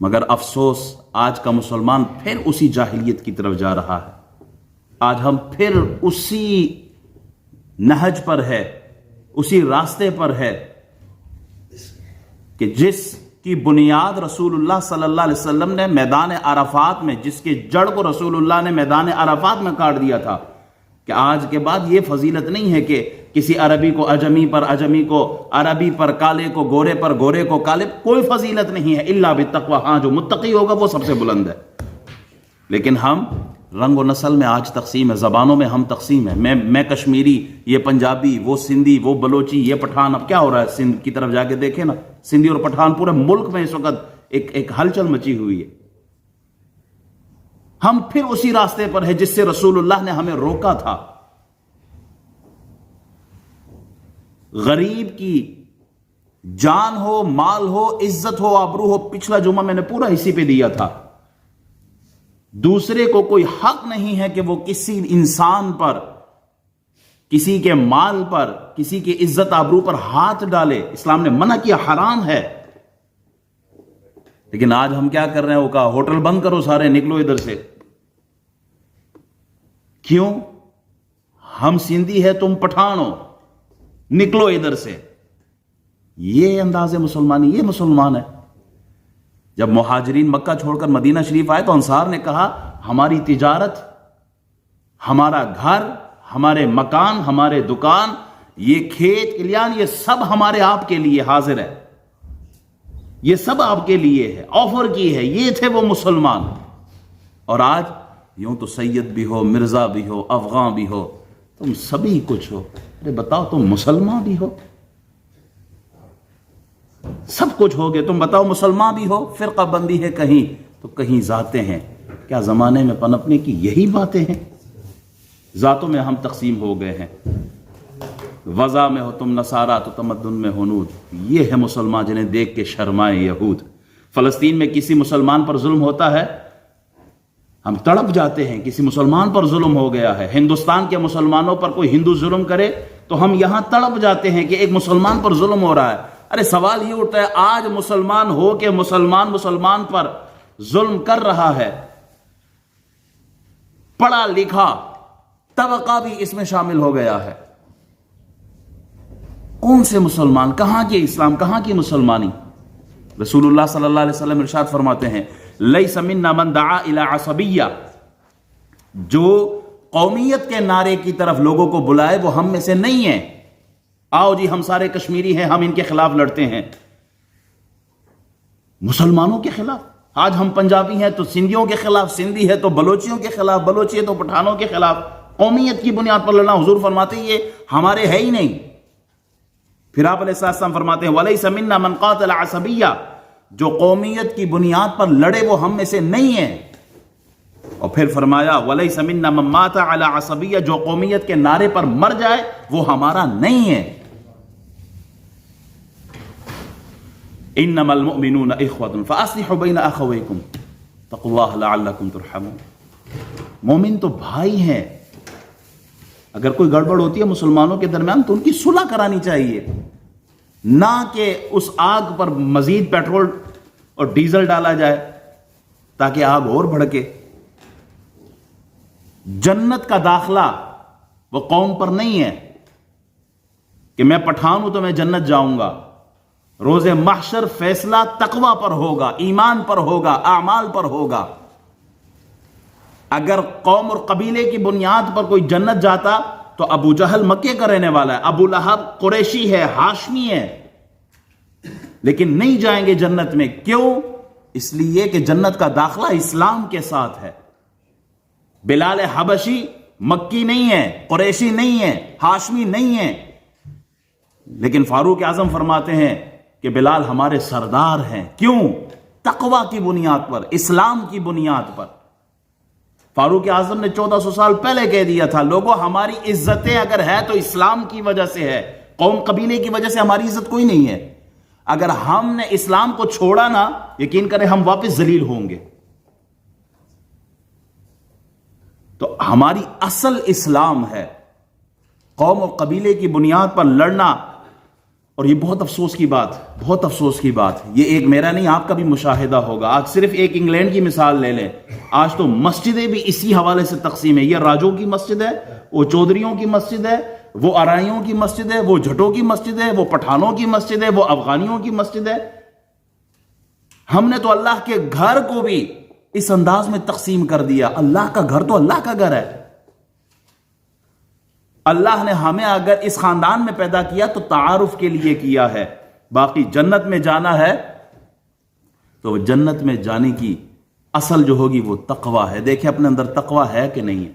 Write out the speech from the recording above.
مگر افسوس آج کا مسلمان پھر اسی جاہلیت کی طرف جا رہا ہے. آج ہم پھر اسی نہج پر ہے, اسی راستے پر ہے کہ جس کی بنیاد رسول اللہ صلی اللہ علیہ وسلم نے میدان عرفات میں, جس کے جڑ کو رسول اللہ نے میدان عرفات میں کاٹ دیا تھا, کہ آج کے بعد یہ فضیلت نہیں ہے کہ کسی عربی کو اجمی پر, اجمی کو عربی پر, کالے کو گورے پر, گورے کو کالے, کوئی فضیلت نہیں ہے الا بالتقوی. ہاں جو متقی ہوگا وہ سب سے بلند ہے. لیکن ہم رنگ و نسل میں آج تقسیم ہے, زبانوں میں ہم تقسیم ہے. میں کشمیری, یہ پنجابی, وہ سندھی, وہ بلوچی, یہ پٹھان. اب کیا ہو رہا ہے سندھ کی طرف جا کے دیکھیں نا, سندھی اور پٹھان پورے ملک میں اس وقت ایک ہلچل مچی ہوئی ہے. ہم پھر اسی راستے پر ہے جس سے رسول اللہ نے ہمیں روکا تھا. غریب کی جان ہو, مال ہو, عزت ہو, آبرو ہو, پچھلا جمعہ میں نے پورا اسی پہ دیا تھا. دوسرے کو کوئی حق نہیں ہے کہ وہ کسی انسان پر, کسی کے مال پر, کسی کی عزت آبرو پر ہاتھ ڈالے. اسلام نے منع کیا, حرام ہے. لیکن آج ہم کیا کر رہے ہیں, وہ کہا ہوٹل بند کرو سارے, نکلو ادھر سے. کیوں؟ ہم سندھی ہے, تم پٹھان ہو, نکلو ادھر سے. یہ انداز مسلمانی, یہ مسلمان ہے. جب مہاجرین مکہ چھوڑ کر مدینہ شریف آئے تو انصار نے کہا ہماری تجارت, ہمارا گھر, ہمارے مکان, ہمارے دکان, یہ کھیت کلیان, یہ سب ہمارے آپ کے لیے حاضر ہے, یہ سب آپ کے لیے ہے, آفر کی ہے. یہ تھے وہ مسلمان. اور آج یوں تو سید بھی ہو, مرزا بھی ہو, افغان بھی ہو, تم سبھی کچھ ہو. ارے بتاؤ تم مسلمان بھی ہو, سب کچھ ہو گے, تم بتاؤ مسلمان بھی ہو, فرقہ بندی ہے کہیں تو کہیں ذاتیں ہیں. کیا زمانے میں پنپنے کی یہی باتیں ہیں؟ ذاتوں میں ہم تقسیم ہو گئے ہیں. وضع میں ہو تم نصارہ تو تمدن میں ہنود. یہ ہے مسلمان جنہیں دیکھ کے شرمائے یہود. فلسطین میں کسی مسلمان پر ظلم ہوتا ہے, ہم تڑپ جاتے ہیں, کسی مسلمان پر ظلم ہو گیا ہے. ہندوستان کے مسلمانوں پر کوئی ہندو ظلم کرے تو ہم یہاں تڑپ جاتے ہیں کہ ایک مسلمان پر ظلم ہو رہا ہے. ارے سوال یہ اٹھتا ہے, آج مسلمان ہو کے مسلمان پر ظلم کر رہا ہے, پڑھا لکھا طبقہ بھی اس میں شامل ہو گیا ہے. کون سے مسلمان, کہاں کے اسلام, کہاں کی مسلمانی؟ رسول اللہ صلی اللہ علیہ وسلم ارشاد فرماتے ہیں لیس منا من دعا الی عصبیہ, جو قومیت کے نعرے کی طرف لوگوں کو بلائے وہ ہم میں سے نہیں ہے. آؤ جی ہم سارے کشمیری ہیں, ہم ان کے خلاف لڑتے ہیں. مسلمانوں کے خلاف. آج ہم پنجابی ہیں تو سندھیوں کے خلاف, سندھی ہے تو بلوچیوں کے خلاف, بلوچی ہے تو پٹھانوں کے خلاف. قومیت کی بنیاد پر لڑنا, حضور فرماتے ہیں یہ ہمارے ہے ہی نہیں. پھر آپ علیہ السلام فرماتے ہیں وَلَيْسَ مِنَّا مَنْ قَاتَلَ عَصَبِيًّا, جو قومیت کی بنیاد پر لڑے وہ ہم میں سے نہیں ہے. اور پھر فرمایا وَلَيْسَ مِنَّا مَنْ مَاتَ عَلَى عَصَبِيًّا, جو قومیت کے نعرے پر مر جائے وہ ہمارا نہیں ہے. انما المؤمنون اخوة فاصلحوا بين اخويكم اتقوا الله لعلكم ترحمون. مومن تو بھائی ہیں, اگر کوئی گڑبڑ ہوتی ہے مسلمانوں کے درمیان تو ان کی صلح کرانی چاہیے, نہ کہ اس آگ پر مزید پیٹرول اور ڈیزل ڈالا جائے تاکہ آگ اور بھڑکے. جنت کا داخلہ وہ قوم پر نہیں ہے کہ میں پٹھان ہوں تو میں جنت جاؤں گا. روز محشر فیصلہ تقوی پر ہوگا, ایمان پر ہوگا, اعمال پر ہوگا. اگر قوم اور قبیلے کی بنیاد پر کوئی جنت جاتا تو ابو جہل مکے کا رہنے والا ہے, ابو لہب قریشی ہے, ہاشمی ہے, لیکن نہیں جائیں گے جنت میں. کیوں؟ اس لیے کہ جنت کا داخلہ اسلام کے ساتھ ہے. بلال حبشی مکی نہیں ہے, قریشی نہیں ہے, ہاشمی نہیں ہے, لیکن فاروق اعظم فرماتے ہیں کہ بلال ہمارے سردار ہیں. کیوں؟ تقوی کی بنیاد پر, اسلام کی بنیاد پر. فاروق اعظم نے 1400 سال پہلے کہہ دیا تھا لوگوں ہماری عزتیں اگر ہے تو اسلام کی وجہ سے ہے, قوم قبیلے کی وجہ سے ہماری عزت کوئی نہیں ہے. اگر ہم نے اسلام کو چھوڑا نا, یقین کریں ہم واپس ذلیل ہوں گے. تو ہماری اصل اسلام ہے. قوم اور قبیلے کی بنیاد پر لڑنا اور یہ بہت افسوس کی بات، یہ ایک میرا نہیں آپ کا بھی مشاہدہ ہوگا. آج صرف ایک انگلینڈ کی مثال لے لیں، آج تو مسجدیں بھی اسی حوالے سے تقسیم ہے. یہ راجوں کی مسجد ہے، وہ چودھریوں کی مسجد ہے، وہ آرائیوں کی مسجد ہے، وہ جھٹوں کی مسجد ہے، وہ پٹھانوں کی مسجد ہے، وہ افغانیوں کی مسجد ہے. ہم نے تو اللہ کے گھر کو بھی اس انداز میں تقسیم کر دیا. اللہ کا گھر تو اللہ کا گھر ہے. اللہ نے ہمیں اگر اس خاندان میں پیدا کیا تو تعارف کے لیے کیا ہے. باقی جنت میں جانا ہے تو جنت میں جانے کی اصل جو ہوگی وہ تقوی ہے. دیکھیں اپنے اندر تقوی ہے کہ نہیں ہے.